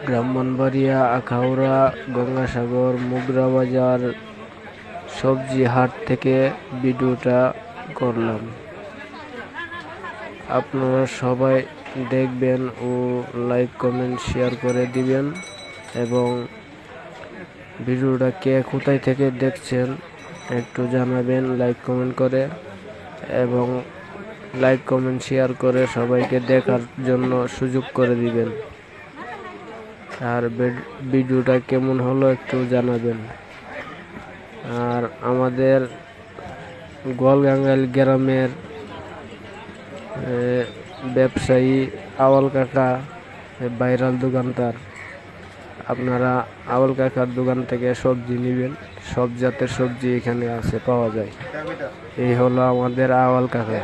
ব্রাহ্মণবাড়িয়া, আখাউড়া, গঙ্গাসাগর, মুগরা বাজার সবজি হাট থেকে ভিডিওটা করলাম। আপনারা সবাই দেখবেন ও লাইক কমেন্ট শেয়ার করে দিবেন এবং ভিডিওটা কে কোথায় থেকে দেখছেন একটু জানাবেন লাইক কমেন্ট করে, এবং লাইক কমেন্ট শেয়ার করে সবাইকে দেখার জন্য সুযোগ করে দিবেন। আর ভিডিওটা কেমন হলো একটু জানাবেন। আর আমাদের গোয়ালগাঙ্গাল গ্রামের ব্যবসায়ী আওয়াল কাকা ভাইরাল দোকানদার, আপনারা আওয়াল কাকার দোকান থেকে সবজি নেবেন। সব জাতের সবজি এখানে আছে, পাওয়া যায়। এই হলো আমাদের আওয়াল কাকা।